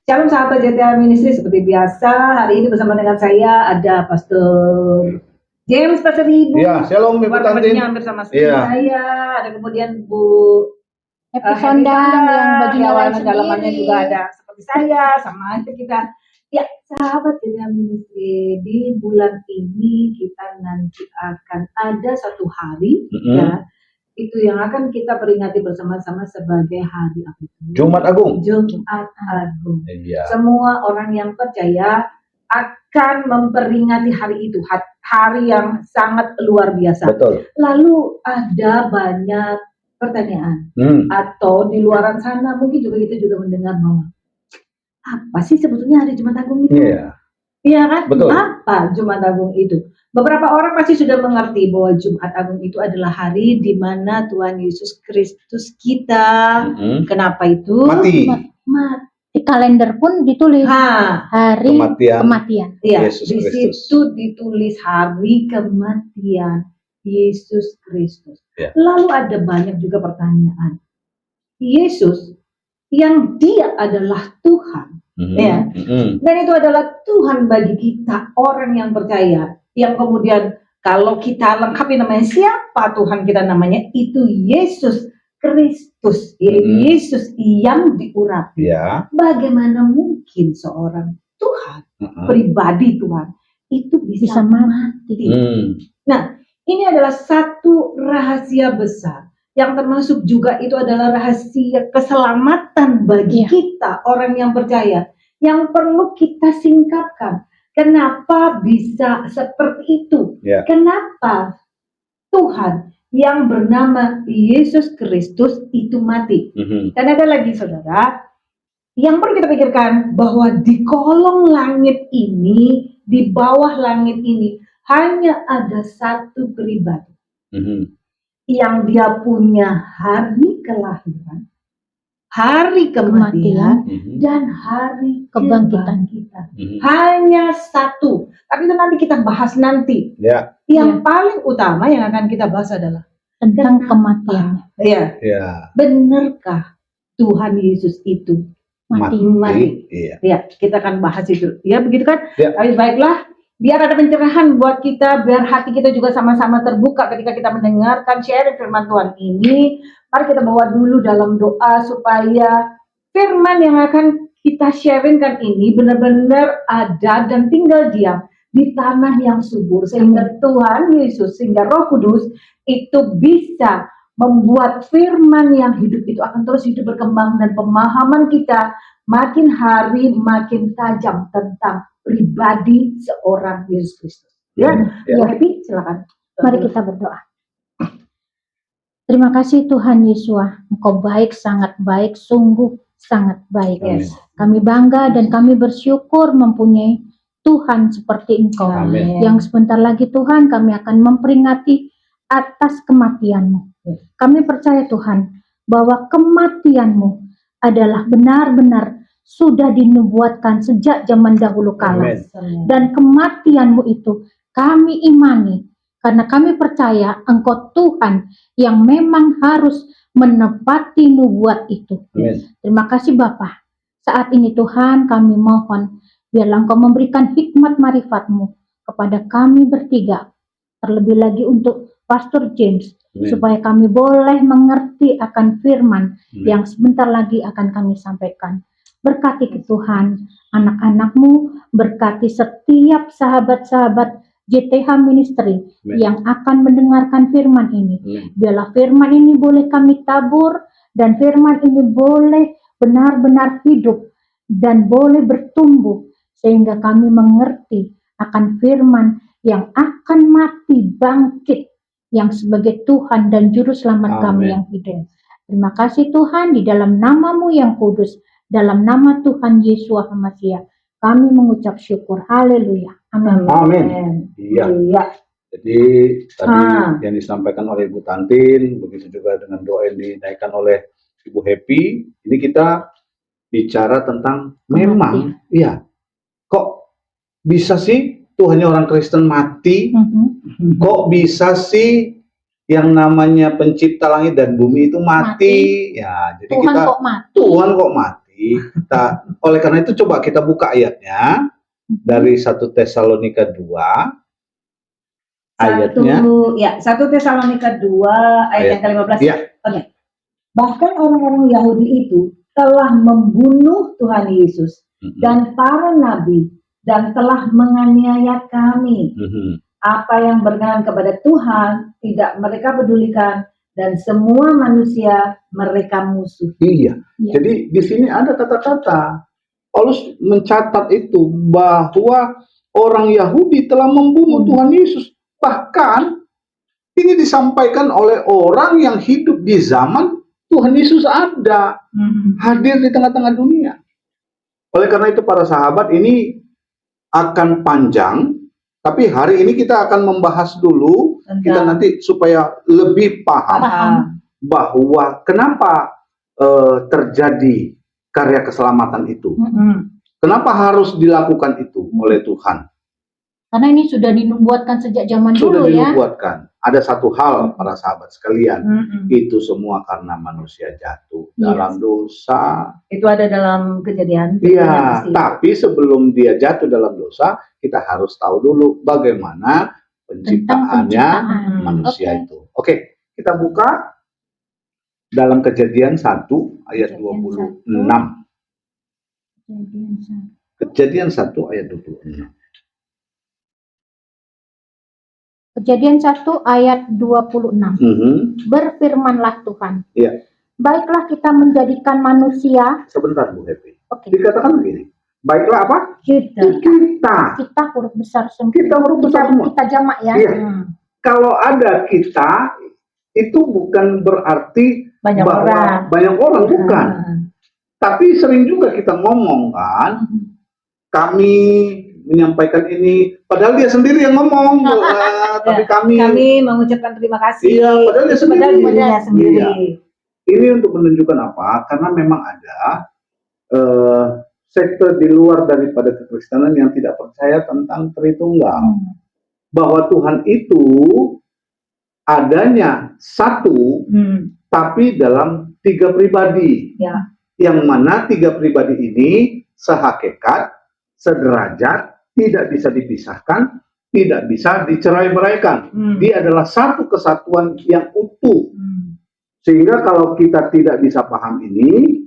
Shalom sahabat JTA Ministry, seperti biasa hari ini bersama dengan saya ada Pastor James, Pastor Ibu. Ya, shalom Ibu Tantin. Bersama saya, ada kemudian Bu Happy Sondang yang bajunya lain sendiri. Dalamannya juga ada seperti saya, sama aja kita. Ya, sahabat JTA Ministry, di bulan ini kita nanti akan ada satu hari ya, itu yang akan kita peringati bersama-sama sebagai hari apa itu? Jumat Agung. Jumat Agung. Iya. Semua orang yang percaya akan memperingati hari itu, hari yang sangat luar biasa. Betul. Lalu ada banyak pertanyaan atau di luaran sana mungkin juga kita juga mendengar bahwa apa sih sebetulnya hari Jumat Agung itu? Iya. Iya kan? Betul. Apa Jumat Agung itu? Beberapa orang pasti sudah mengerti bahwa Jumat Agung itu adalah hari di mana Tuhan Yesus Kristus kita, kenapa itu? Mati. Di kalender pun ditulis hari kematian. Iya, Yesus di Kristus. situ ditulis hari kematian Yesus Kristus. Ya. Lalu ada banyak juga pertanyaan. Yesus yang dia adalah Tuhan, ya, dan itu adalah Tuhan bagi kita orang yang percaya. Yang kemudian kalau kita lengkapi namanya siapa Tuhan kita namanya itu Yesus Kristus, Yesus yang diurapi. Ya. Bagaimana mungkin seorang Tuhan, pribadi Tuhan itu bisa mati? Nah, ini adalah satu rahasia besar yang termasuk juga itu adalah rahasia keselamatan bagi kita orang yang percaya yang perlu kita singkapkan. Kenapa bisa seperti itu? Ya. Kenapa Tuhan yang bernama Yesus Kristus itu mati? Dan ada lagi saudara, yang perlu kita pikirkan bahwa di kolong langit ini, di bawah langit ini, hanya ada satu pribadi yang dia punya hari kelahiran, hari kematian, dan hari kebangkitan kita. Hanya satu. Tapi itu nanti kita bahas nanti. Ya. Yang paling utama yang akan kita bahas adalah tentang kematian. Ya. Ya. Benarkah Tuhan Yesus itu mati? Iya. Ya, kita akan bahas itu. Ya, begitu kan? Ya. Baiklah. Biar ada pencerahan buat kita, biar hati kita juga sama-sama terbuka ketika kita mendengarkan share firman Tuhan ini. Mari kita bawa dulu dalam doa supaya firman yang akan kita sharingkan ini benar-benar ada dan tinggal diam di tanah yang subur. Sehingga Tuhan Yesus, sehingga Roh Kudus itu bisa membuat firman yang hidup itu akan terus hidup berkembang dan pemahaman kita makin hari makin tajam tentang pribadi seorang Yesus Kristus. Ya, Happy, silakan. Mari kita berdoa. Terima kasih Tuhan Yesus, Engkau baik, sangat baik, sungguh sangat baik. Amin. Kami bangga dan kami bersyukur mempunyai Tuhan seperti Engkau. Amin. Yang sebentar lagi Tuhan kami akan memperingati atas kematian-Mu. Kami percaya Tuhan bahwa kematian-Mu adalah benar-benar sudah dinubuatkan sejak zaman dahulu kala. Dan kematian-Mu itu kami imani karena kami percaya Engkau Tuhan yang memang harus menepati nubuat itu. Amin. Terima kasih Bapa. Saat ini Tuhan kami mohon biarlah Engkau memberikan hikmat marifat-Mu kepada kami bertiga. Terlebih lagi untuk Pastor James. Amin. Supaya kami boleh mengerti akan firman yang sebentar lagi akan kami sampaikan. Berkati Tuhan anak-anak-Mu, berkati setiap sahabat-sahabat JTH Ministry yang akan mendengarkan firman ini. Biarlah firman ini boleh kami tabur dan firman ini boleh benar-benar hidup dan boleh bertumbuh sehingga kami mengerti akan firman yang akan mati bangkit yang sebagai Tuhan dan Juru Selamat kami yang hidup. Terima kasih Tuhan, di dalam nama-Mu yang kudus, dalam nama Tuhan Yesus Hamasiah, kami mengucap syukur. Haleluya. Amin. Amin. Iya. Jadi tadi yang disampaikan oleh Ibu Tantin, begitu juga dengan doa yang dinaikkan oleh Ibu Happy, ini kita bicara tentang memang, iya, kok bisa sih Tuhannya orang Kristen mati? Kok bisa sih yang namanya pencipta langit dan bumi itu mati? Ya, jadi Tuhan kita kok mati? Tuhan kok mati? Jadi oleh karena itu coba kita buka ayatnya dari 1 Tesalonika 2 ayatnya. 1 Tesalonika 2 ayat yang ke-15. Ya. Oke. Bahkan orang-orang Yahudi itu telah membunuh Tuhan Yesus dan para nabi dan telah menganiaya kami. Apa yang berkenan kepada Tuhan tidak mereka pedulikan, dan semua manusia mereka musuh. Iya. Jadi di sini ada kata-kata Paulus mencatat itu bahwa orang Yahudi telah membunuh Tuhan Yesus. Bahkan ini disampaikan oleh orang yang hidup di zaman Tuhan Yesus ada, hadir di tengah-tengah dunia. Oleh karena itu para sahabat, ini akan panjang, tapi hari ini kita akan membahas dulu, kita nanti supaya lebih paham bahwa kenapa terjadi karya keselamatan itu. Kenapa harus dilakukan itu oleh Tuhan? Karena ini sudah dinubuatkan sejak zaman dulu ya. Sudah dinubuatkan. Ada satu hal para sahabat sekalian, itu semua karena manusia jatuh dalam dosa. Itu ada dalam Kejadian. Iya, tapi sebelum dia jatuh dalam dosa, kita harus tahu dulu bagaimana penciptaannya manusia itu. Oke, kita buka dalam Kejadian 1 ayat 26. Kejadian 1 ayat 26. Kejadian 1 ayat 26. Berfirmanlah Tuhan. Baiklah kita menjadikan manusia. Sebentar Bu Happy. Oke. Dikatakan begini. Baiklah apa? Kita huruf besar semua. Kita huruf besar semua. Kita jamak ya. Kalau ada kita, itu bukan berarti banyak orang, bukan. Tapi sering juga kita ngomong kan, kami menyampaikan ini, padahal dia sendiri yang ngomong, tapi kami mengucapkan terima kasih. Iya, padahal dia sendiri. Iya. Ini untuk menunjukkan apa? Karena memang ada sekte di luar daripada kekristenan yang tidak percaya tentang Tritunggal, bahwa Tuhan itu adanya satu, tapi dalam 3 pribadi, yang mana 3 pribadi ini sehakikat, sederajat, tidak bisa dipisahkan, tidak bisa dicerai-beraikan. Dia adalah satu kesatuan yang utuh. Sehingga kalau kita tidak bisa paham ini,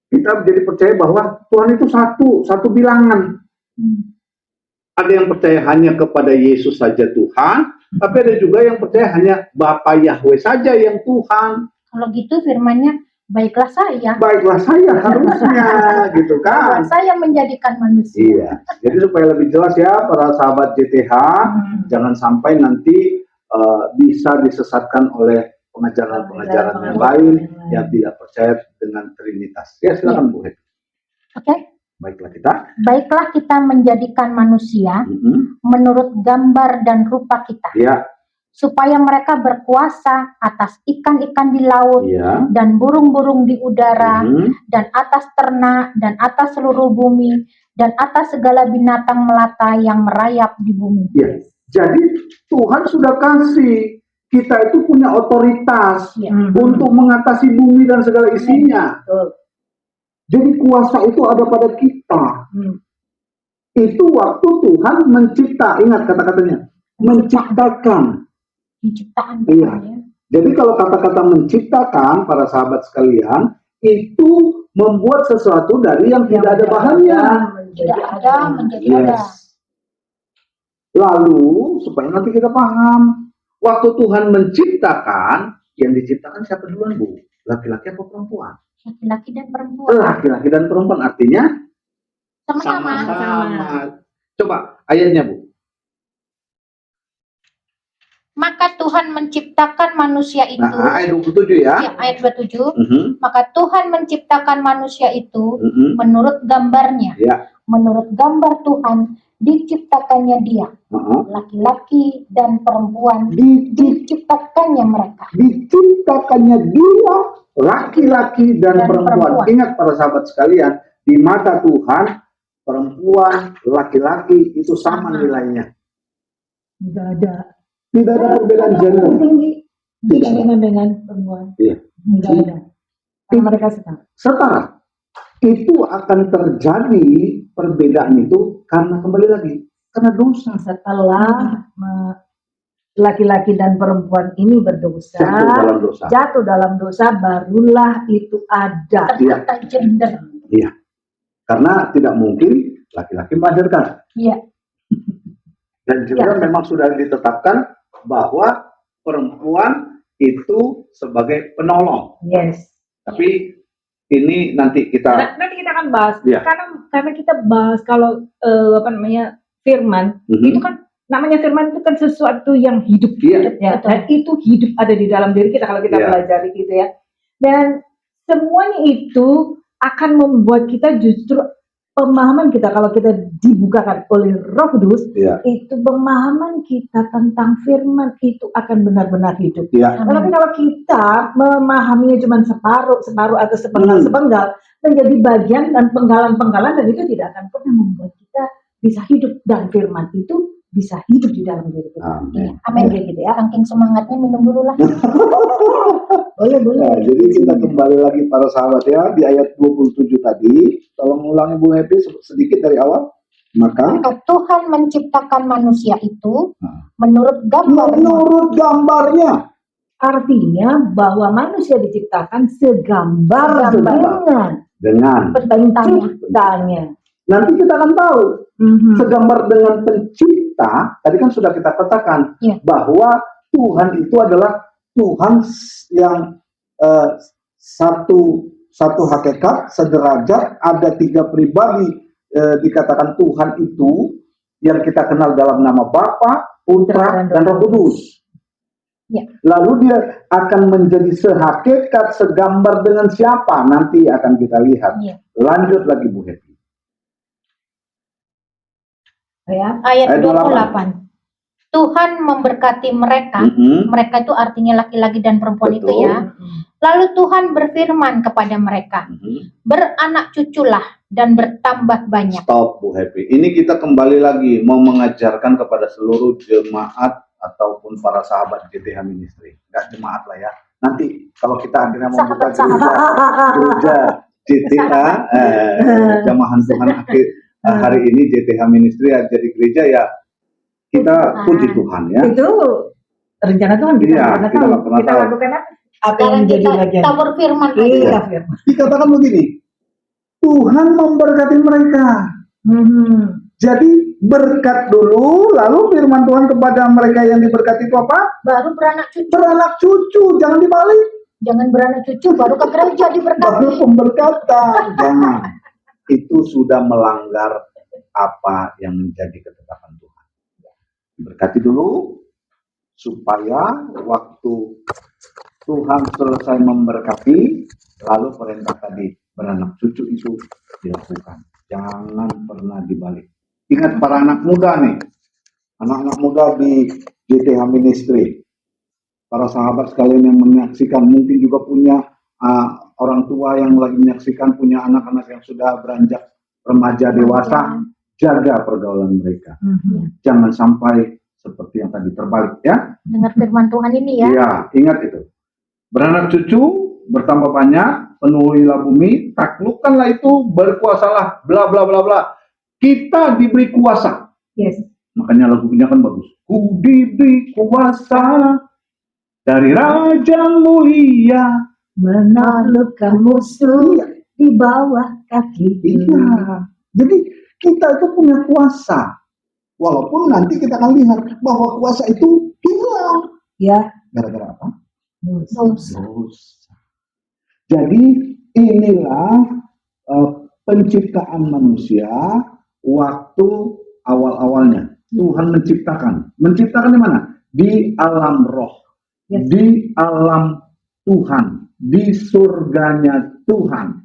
kita menjadi percaya bahwa Tuhan itu satu bilangan. Ada yang percaya hanya kepada Yesus saja Tuhan, tapi ada juga yang percaya hanya Bapa Yahweh saja yang Tuhan. Kalau gitu firmannya, baiklah saya harusnya gitu kan. Saya menjadikan manusia. Iya. Jadi supaya lebih jelas ya para sahabat JTH, jangan sampai nanti bisa disesatkan oleh pengajaran-pengajaran yang lain yang tidak percaya dengan Trinitas. Ya silakan Bu Hek. Oke. Baiklah kita menjadikan manusia menurut gambar dan rupa kita. Supaya mereka berkuasa atas ikan-ikan di laut dan burung-burung di udara dan atas ternak dan atas seluruh bumi dan atas segala binatang melata yang merayap di bumi. Jadi Tuhan sudah kasih kita itu punya otoritas untuk mengatasi bumi dan segala isinya. Jadi kuasa itu ada pada kita. Itu waktu Tuhan mencipta, ingat kata-katanya, menciptakan. Iya. Jadi kalau kata-kata menciptakan para sahabat sekalian itu membuat sesuatu dari yang tidak ada bahannya. Tidak ada menjadi ada. Lalu supaya nanti kita paham, waktu Tuhan menciptakan, yang diciptakan siapa duluan Bu? Laki-laki atau perempuan? Laki-laki dan perempuan. Laki-laki dan perempuan artinya sama-sama. Coba ayatnya Bu. Maka Tuhan menciptakan manusia itu. Ayat 27 ya. Ayat 27. Maka Tuhan menciptakan manusia itu menurut gambarnya. Menurut gambar Tuhan diciptakannya dia. Laki-laki dan perempuan diciptakannya mereka. Diciptakannya dia, laki-laki dan perempuan. Ingat para sahabat sekalian, di mata Tuhan perempuan, laki-laki itu sama nilainya. Tidak ada perbedaan gender. Tidak dengan perempuan. Iya. Tidak ada. Mereka setara. Setara. itu akan terjadi perbedaan itu karena kembali lagi karena dosa. Setelah laki-laki dan perempuan ini berdosa, jatuh dalam dosa, barulah itu ada kata gender. Iya, karena tidak mungkin laki-laki melahirkan. Iya. Dan juga memang sudah ditetapkan bahwa perempuan itu sebagai penolong. Yes. Tapi ini nanti kita akan bahas. Iya. Karena kita bahas kalau firman itu kan namanya firman itu kan sesuatu yang hidup, Iya. ya. Dan itu hidup ada di dalam diri kita kalau kita pelajari gitu ya. Dan semuanya itu akan membuat kita justru pemahaman kita kalau kita dibukakan oleh Roh Kudus, itu pemahaman kita tentang firman itu akan benar-benar hidup. Tapi kalau kita memahaminya cuma separuh atau sepenggal-sepenggal, menjadi bagian dan penggalan-penggalan, dan itu tidak akan pernah membuat kita bisa hidup, dan firman itu bisa hidup di dalam diri kita. Amin. Gitu ya. Saking semangatnya minum dulu lah. Boleh. Nah, jadi kita kembali lagi para sahabat ya di ayat 27 tadi. Tolong ulangi Bu Happy sedikit dari awal. Maka Tuhan menciptakan manusia itu menurut gambarnya. Artinya bahwa manusia diciptakan segambar dengan penciptanya. Nanti kita akan tahu segambar dengan pencipta. Tadi kan sudah kita katakan bahwa Tuhan itu adalah Tuhan yang satu hakikat, sederajat, ada 3 pribadi. Dikatakan Tuhan itu yang kita kenal dalam nama Bapa, Putra, dan Roh Kudus. Lalu dia akan menjadi sehakikat, segambar dengan siapa? Nanti akan kita lihat. Lanjut lagi Bu Happy. Ayat 28. Tuhan memberkati mereka. Mereka itu artinya laki-laki dan perempuan. Betul. Itu ya. Lalu Tuhan berfirman kepada mereka, beranak cuculah dan bertambah banyak. Stop Bu Happy. Ini kita kembali lagi mau mengajarkan kepada seluruh jemaat ataupun para sahabat JTH Ministry. Enggak jemaat lah ya. Nanti kalau kita akhirnya mau buka gereja JTH, jamahan Tuhan akhir hari ini JTH Ministry jadi gereja ya, kita puji Tuhan ya. Itu rencana Tuhan, kita nggak tahu. Kita lakukan apa yang menjadi bagian. Kita berfirman. Dikatakan begini, Tuhan memberkati mereka. Jadi berkat dulu, lalu firman Tuhan kepada mereka yang diberkati itu apa? Baru beranak cucu. Beranak cucu, jangan dibalik. Jangan beranak cucu, baru ke gereja diberkati. Baru pemberkatan. Jangan. Itu sudah melanggar apa yang menjadi ketetapan Tuhan. Berkati dulu supaya waktu Tuhan selesai memberkati, lalu perintah tadi beranak cucu itu dilakukan. Jangan pernah dibalik. Ingat para anak muda nih, anak-anak muda di JTH Ministry, para sahabat sekalian yang menyaksikan, mungkin juga punya orang tua yang lagi menyaksikan, punya anak-anak yang sudah beranjak remaja dewasa, jaga pergaulan mereka. Jangan sampai seperti yang tadi terbalik ya. Dengar firman Tuhan ini ya. Iya, ingat itu. Beranak cucu, bertambah banyak, penuhilah bumi, taklukkanlah itu, berkuasalah, bla bla bla bla. Kita diberi kuasa. Yes. Makanya lagunya kan bagus. Ku diberi kuasa dari Raja Mulia menaklukkan musuh di bawah kaki. Iya. Jadi kita itu punya kuasa. Walaupun nanti kita akan lihat bahwa kuasa itu hilang. Ya. Gara-gara apa? Dosa. Jadi inilah penciptaan manusia waktu awal-awalnya. Tuhan menciptakan. Menciptakan di mana? Di alam roh. Yes. Di alam Tuhan. Di surganya Tuhan.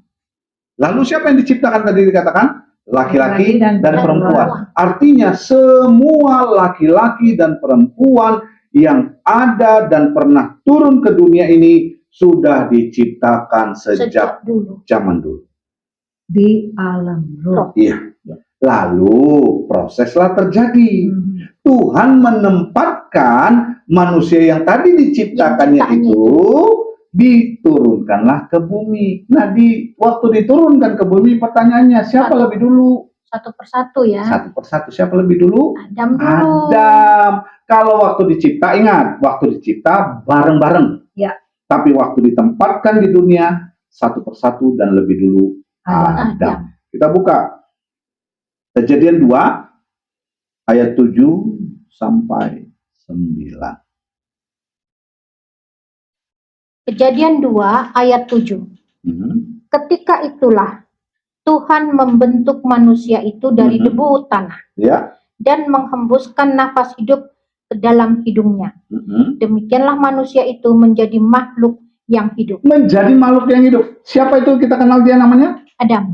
Lalu siapa yang diciptakan tadi dikatakan? Laki-laki dan perempuan. Artinya semua laki-laki dan perempuan yang ada dan pernah turun ke dunia ini sudah diciptakan sejak zaman dulu. Di alam roh. Iya. Lalu proseslah terjadi. Tuhan menempatkan manusia yang tadi diciptakannya itu diturunkanlah ke bumi. Nah, waktu diturunkan ke bumi, pertanyaannya siapa lebih dulu? Satu persatu ya. Satu persatu, siapa lebih dulu? Adam dulu. Adam. Kalau waktu dicipta, ingat, waktu dicipta bareng-bareng. Ya. Tapi waktu ditempatkan di dunia, satu persatu dan lebih dulu Adam. Adam. Kita buka Kejadian 2 ayat 7 sampai 9. Kejadian 2 ayat 7. Ketika itulah Tuhan membentuk manusia itu dari debu tanah, Ya. dan menghembuskan nafas hidup ke dalam hidungnya. Demikianlah manusia itu menjadi makhluk yang hidup. Menjadi makhluk yang hidup. Siapa itu kita kenal dia namanya? Adam.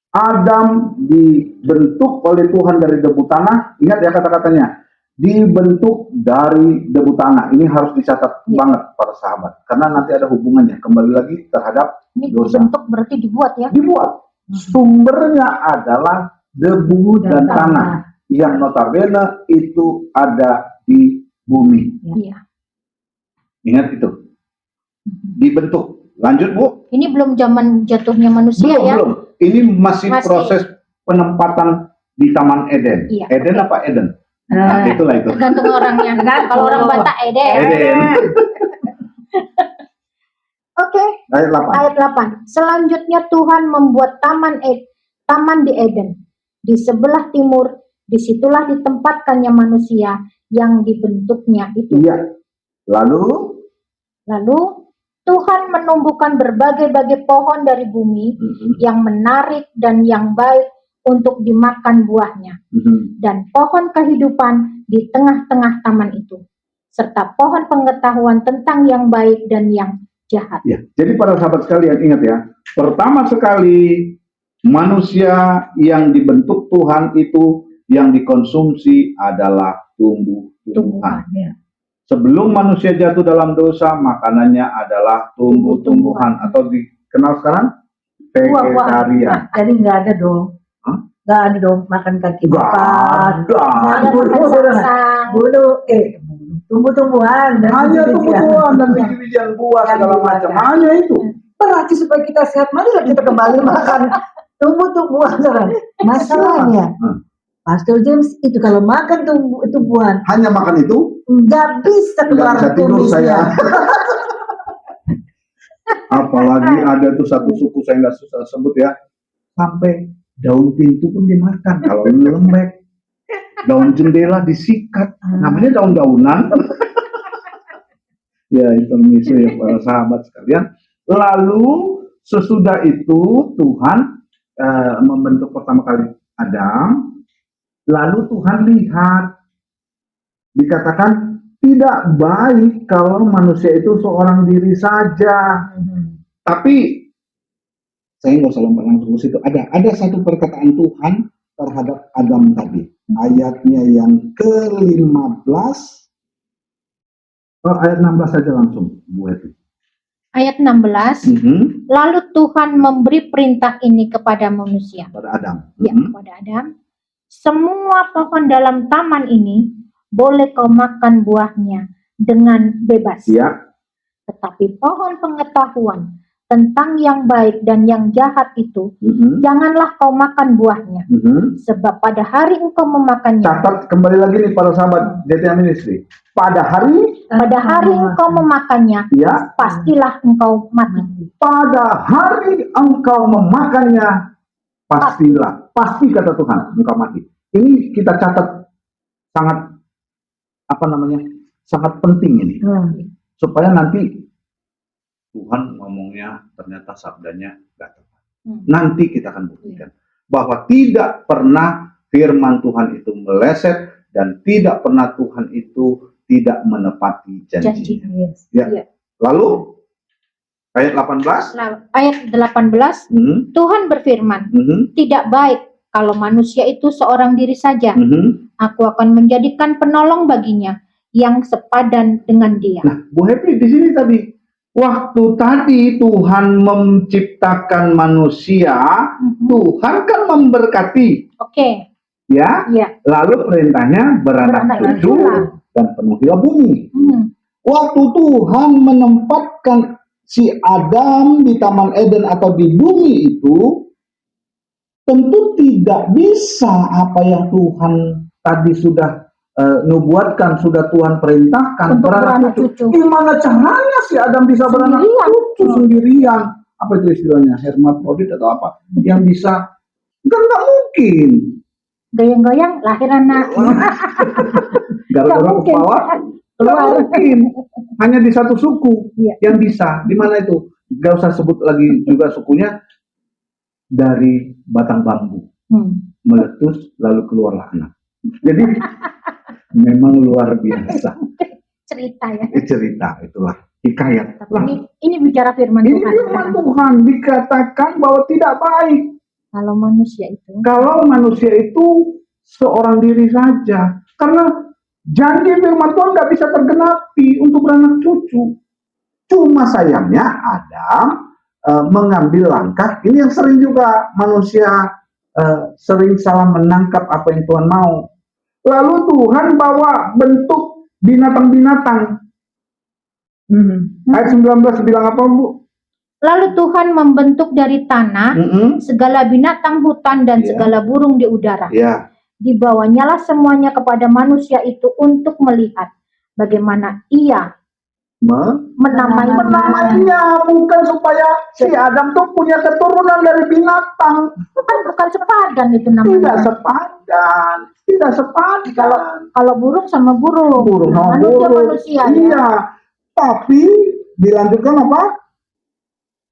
Adam dibentuk oleh Tuhan dari debu tanah. Ingat ya kata-katanya. Dibentuk dari debu tanah. Ini harus dicatat banget para sahabat. Karena nanti ada hubungannya. Kembali lagi terhadap Ini dosa. dibentuk berarti dibuat ya? Dibuat. Sumbernya adalah debu dan tanah. Yang notabene itu ada di bumi. Iya. Ingat itu. Dibentuk. Lanjut, Bu. Ini belum zaman jatuhnya manusia ya? Belum. Ini masih proses penempatan di Taman Eden. Iya, Eden apa Eden? Nah, itulah itu. Tergantung orangnya. Kalau orang Batak Eden. Oke. Ayat 8. Ayat 8. Selanjutnya Tuhan membuat taman di Eden. Di sebelah timur, disitulah ditempatkannya manusia yang dibentuknya itu. Iya. Lalu Tuhan menumbuhkan berbagai-bagai pohon dari bumi yang menarik dan yang baik untuk dimakan buahnya. Dan pohon kehidupan di tengah-tengah taman itu. Serta pohon pengetahuan tentang yang baik dan yang jahat. Ya, jadi para sahabat sekalian ingat ya, pertama sekali manusia yang dibentuk Tuhan itu yang dikonsumsi adalah tumbuh-tumbuhan. Ya. Sebelum manusia jatuh dalam dosa, makanannya adalah tumbuh-tumbuhan atau dikenal sekarang vegetarian. Jadi nggak ada dong. Nggak ada dong makan kaki bapak. Tumbuh-tumbuhan. Hanya tumbuh-tumbuhan dan biji-bijian buah segala macam. Hanya itu. Berarti supaya kita sehat, marilah kita kembali makan tumbuh-tumbuhan. Masalahnya, Pastor James itu kalau makan tumbuhan, hanya makan itu, nggak bisa keluar tumisnya. Apalagi ada tuh satu suku saya nggak susah sebut ya, sampai daun pintu pun dimakan kalau lembek, daun jendela disikat, namanya daun-daunan. Ya itu misu ya para sahabat sekalian. Lalu sesudah itu Tuhan membentuk pertama kali Adam. Lalu Tuhan lihat, dikatakan tidak baik kalau manusia itu seorang diri saja. Tapi saya nggak usah lompat langsung ke situ. Ada satu perkataan Tuhan terhadap Adam tadi. Ayatnya yang ke-15. Ayat 16 saja langsung, Bu Heti. Ayat 16. Lalu Tuhan memberi perintah ini kepada manusia. Pada Adam. Ya, kepada Adam. Semua pohon dalam taman ini boleh kau makan buahnya dengan bebas. Ya. Tetapi pohon pengetahuan tentang yang baik dan yang jahat itu, janganlah kau makan buahnya. Sebab pada hari engkau memakannya. Catat kembali lagi nih para sahabat JTA Ministry. Pada hari engkau memakannya, ya, pastilah engkau mati. Pada hari engkau memakannya, pasti kata Tuhan engkau mati. Ini kita catat sangat sangat penting ini, supaya nanti Tuhan ngomongnya ternyata sabdanya nggak tepat. Nanti kita akan buktikan bahwa tidak pernah firman Tuhan itu meleset dan tidak pernah Tuhan itu tidak menepati janji. Ya. Lalu ayat 18. Ayat 18, Tuhan berfirman, tidak baik kalau manusia itu seorang diri saja. Aku akan menjadikan penolong baginya yang sepadan dengan dia. Nah, Bu Happy di sini tadi, waktu tadi Tuhan menciptakan manusia, Tuhan kan memberkati. Oke. Ya. Lalu perintahnya beranak cucu dan penuhilah bumi. waktu Tuhan menempatkan si Adam di Taman Eden atau di bumi itu, tentu tidak bisa apa yang Tuhan tadi sudah nubuatkan, sudah Tuhan perintahkan Untuk beranak cucu. Gimana caranya si Adam bisa beranak Sendirian. cucu sendirian? Apa itu istilahnya? Hermafrodit atau apa? Yang bisa? Nggak mungkin. Goyang-goyang lahir anak. Gara-gara Nggak mungkin. kepala? Nggak mungkin. Hanya di satu suku Iya. yang bisa. Di mana itu? Gak usah sebut lagi juga sukunya. Dari batang bambu meletus lalu keluarlah anak. Jadi memang luar biasa. Cerita ya. Cerita itulah hikayat. Tapi ini bicara firman Ini Tuhan. firman Tuhan dikatakan bahwa tidak baik Kalau manusia itu. kalau manusia itu seorang diri saja, karena janji firman Tuhan nggak bisa tergenapi untuk beranak cucu. Cuma sayangnya Adam mengambil langkah. Ini yang sering juga manusia sering salah menangkap apa yang Tuhan mau. Lalu Tuhan bawa bentuk binatang-binatang. Ayat 19 bilang apa, Bu? Lalu Tuhan membentuk dari tanah segala binatang hutan dan segala burung di udara. Dibawanyalah semuanya kepada manusia itu untuk melihat bagaimana ia menamainya, bukan supaya si Adam tuh punya keturunan dari binatang. Bukan sepadan itu namanya. Tidak sepadan. Kalau burung sama burung. Manusia. Iya. Tapi dilanjutkan apa?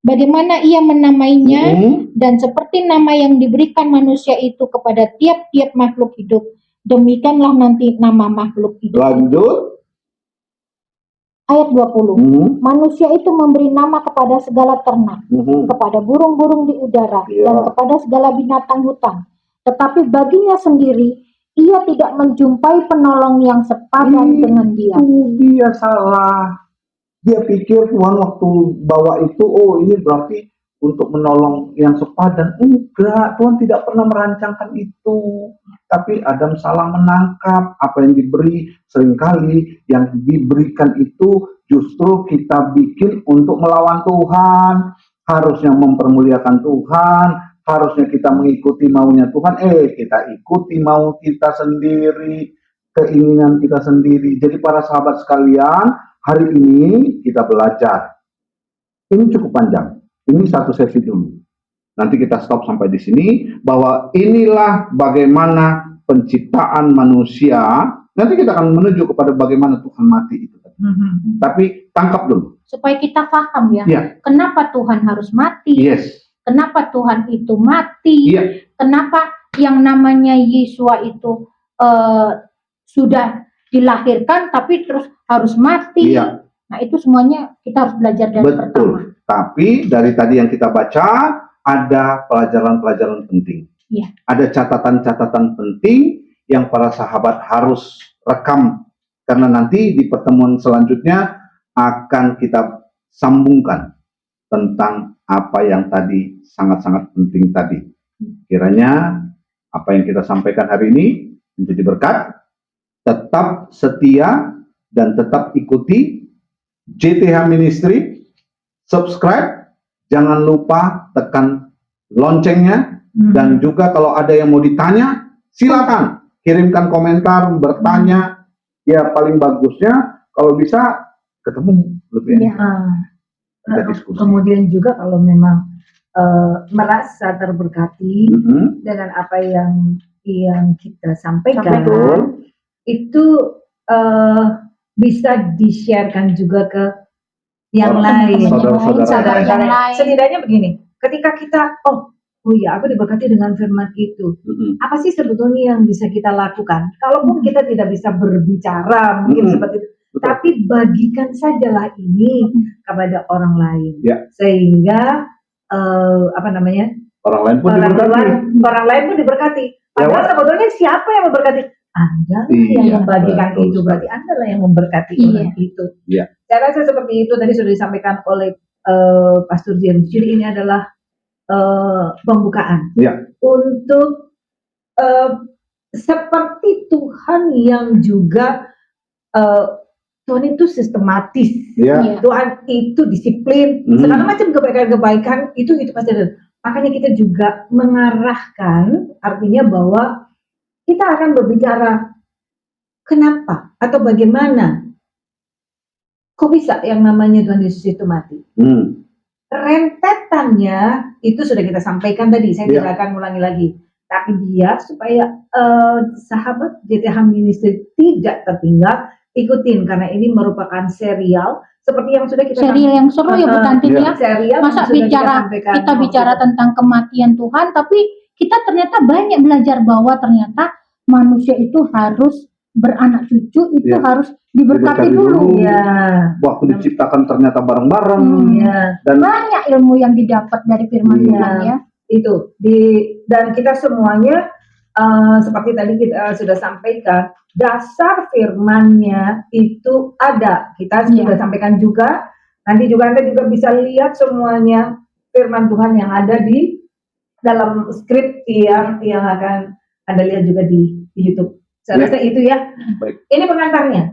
Bagaimana ia menamainya dan seperti nama yang diberikan manusia itu kepada tiap-tiap makhluk hidup, demikianlah nanti nama makhluk hidup. Lanjut. Ayat 20. Manusia itu memberi nama kepada segala ternak, kepada burung-burung di udara, dan kepada segala binatang hutan. Tetapi baginya sendiri, ia tidak menjumpai penolong yang sepadan dengan dia. Dia salah. Dia pikir Tuhan waktu bawa itu, oh ini berarti untuk menolong yang sepadan. Enggak, Tuhan tidak pernah merancangkan itu. Tapi Adam salah menangkap apa yang diberi. Seringkali yang diberikan itu justru kita bikin untuk melawan Tuhan. Harusnya mempermuliakan Tuhan. Harusnya kita mengikuti maunya Tuhan. Kita ikuti mau kita sendiri. Keinginan kita sendiri. Jadi para sahabat sekalian, hari ini kita belajar. Ini cukup panjang. Ini satu sesi dulu. Nanti kita stop sampai di sini. Bahwa inilah bagaimana penciptaan manusia. Nanti kita akan menuju kepada bagaimana Tuhan mati itu. Tapi tangkap dulu. Supaya kita paham ya. Kenapa Tuhan harus mati. Kenapa Tuhan itu mati. Kenapa yang namanya Yesua itu sudah dilahirkan tapi terus harus mati. Nah itu semuanya kita harus belajar dari pertama. Tapi dari tadi yang kita baca ada pelajaran-pelajaran penting. Ada catatan-catatan penting yang para sahabat harus rekam. Karena nanti di pertemuan selanjutnya akan kita sambungkan tentang apa yang tadi sangat-sangat penting tadi. Kiranya apa yang kita sampaikan hari ini menjadi berkat. Tetap setia dan tetap ikuti JTH Ministry, subscribe, jangan lupa tekan loncengnya, dan juga kalau ada yang mau ditanya, silakan kirimkan komentar, bertanya. Ya paling bagusnya kalau bisa ketemu lebih enak. Kita diskusi. Kemudian juga kalau memang merasa terberkati dengan apa yang kita sampaikan, itu bisa di-sharekan juga ke yang lain. Saudara-saudara yang lain. Setidaknya begini, ketika kita, oh ya aku diberkati dengan firman itu. Apa sih sebetulnya yang bisa kita lakukan? Kalaupun kita tidak bisa berbicara, mungkin seperti itu. Tapi bagikan sajalah ini kepada orang lain. Sehingga, orang lain pun diberkati. Padahal sebetulnya siapa yang memberkati? Anda yang membagikan itu, berarti Anda yang memberkati orang itu. Saya rasa seperti itu tadi sudah disampaikan oleh Pastor James. Jadi ini adalah pembukaan untuk seperti Tuhan yang juga Tuhan itu sistematis. Iya. Tuhan itu disiplin. Segala macam kebaikan-kebaikan itu pasti ada. Makanya kita juga mengarahkan, artinya bahwa kita akan berbicara kenapa atau bagaimana kok bisa yang namanya Tuhan Yesus itu mati. Rentetannya itu sudah kita sampaikan tadi, saya tidak akan ulangi lagi. Tapi biar supaya sahabat JTH Ministry tidak tertinggal, ikutin karena ini merupakan serial seperti yang sudah kita serial yang seru ya Bu Tanti ya. Serial Masa kita bicara waktu tentang kematian Tuhan, tapi kita ternyata banyak belajar bahwa ternyata manusia itu harus beranak cucu, itu harus diberkati dulu. Waktu diciptakan ternyata bareng-bareng. Dan banyak ilmu yang didapat dari firman Tuhan ya. Itu dan kita semuanya seperti tadi kita sudah sampaikan, dasar firmannya itu ada. Kita sudah sampaikan juga. Nanti juga Anda juga bisa lihat semuanya firman Tuhan yang ada di dalam skrip yang akan Anda lihat juga di YouTube. Saya rasa itu ya. Baik. Ini pengantarnya.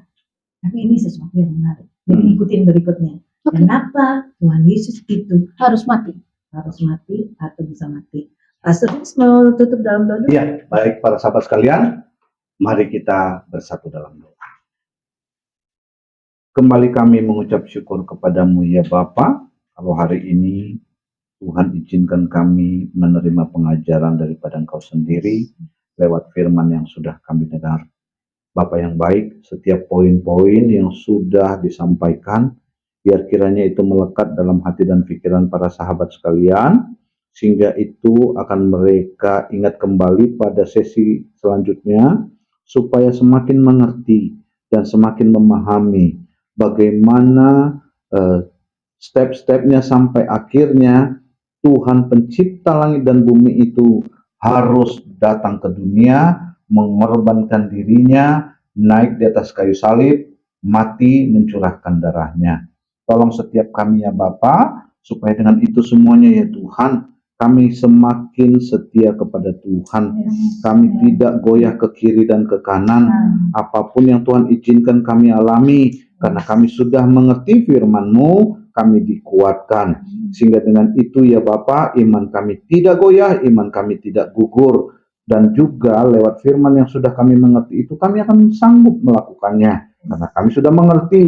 Tapi ini sesuatu yang menarik. Jadi ikutin berikutnya. Kenapa Tuhan Yesus itu harus mati? Harus mati atau bisa mati? Pastor mau tutup dalam doa? Iya, baik para sahabat sekalian, mari kita bersatu dalam doa. Kembali kami mengucap syukur kepadamu ya Bapa, kalau hari ini Tuhan izinkan kami menerima pengajaran daripada Engkau sendiri lewat firman yang sudah kami dengar. Bapa yang baik, setiap poin-poin yang sudah disampaikan, biar kiranya itu melekat dalam hati dan pikiran para sahabat sekalian, sehingga itu akan mereka ingat kembali pada sesi selanjutnya, supaya semakin mengerti dan semakin memahami bagaimana step-stepnya sampai akhirnya Tuhan pencipta langit dan bumi itu harus datang ke dunia, mengorbankan dirinya, naik di atas kayu salib, mati, mencurahkan darahnya. Tolong setiap kami ya Bapa, supaya dengan itu semuanya ya Tuhan, kami semakin setia kepada Tuhan. Kami tidak goyah ke kiri dan ke kanan. Apapun yang Tuhan izinkan kami alami, karena kami sudah mengerti firman-Mu, kami dikuatkan. Sehingga dengan itu ya Bapa, iman kami tidak goyah, iman kami tidak gugur. Dan juga lewat firman yang sudah kami mengerti itu, kami akan sanggup melakukannya. Karena kami sudah mengerti.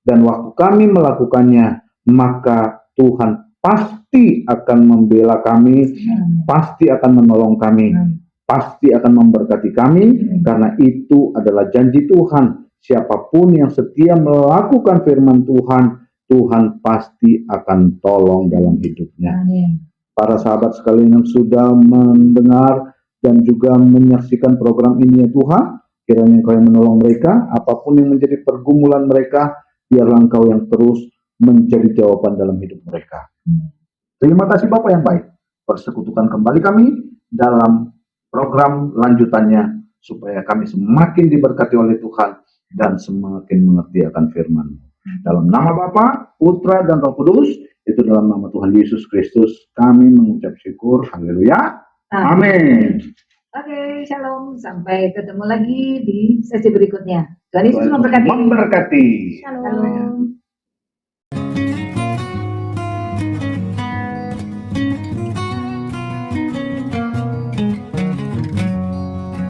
Dan waktu kami melakukannya, maka Tuhan pasti akan membela kami, pasti akan menolong kami, pasti akan memberkati kami, karena itu adalah janji Tuhan. Siapapun yang setia melakukan firman Tuhan, Tuhan pasti akan tolong dalam hidupnya. Para sahabat sekalian yang sudah mendengar dan juga menyaksikan program ini ya Tuhan, kiranya Engkau yang menolong mereka, apapun yang menjadi pergumulan mereka, biarlah Engkau yang terus menjadi jawaban dalam hidup mereka. Terima kasih Bapak yang baik. Persekutukan kembali kami dalam program lanjutannya, supaya kami semakin diberkati oleh Tuhan dan semakin mengerti akan firman. Dalam nama Bapa, Putra, dan Roh Kudus, itu dalam nama Tuhan Yesus Kristus, kami mengucap syukur. Haleluya. Amin. Oke, shalom. Sampai ketemu lagi di sesi berikutnya. Tuhan Yesus memberkati. Memberkati. Shalom.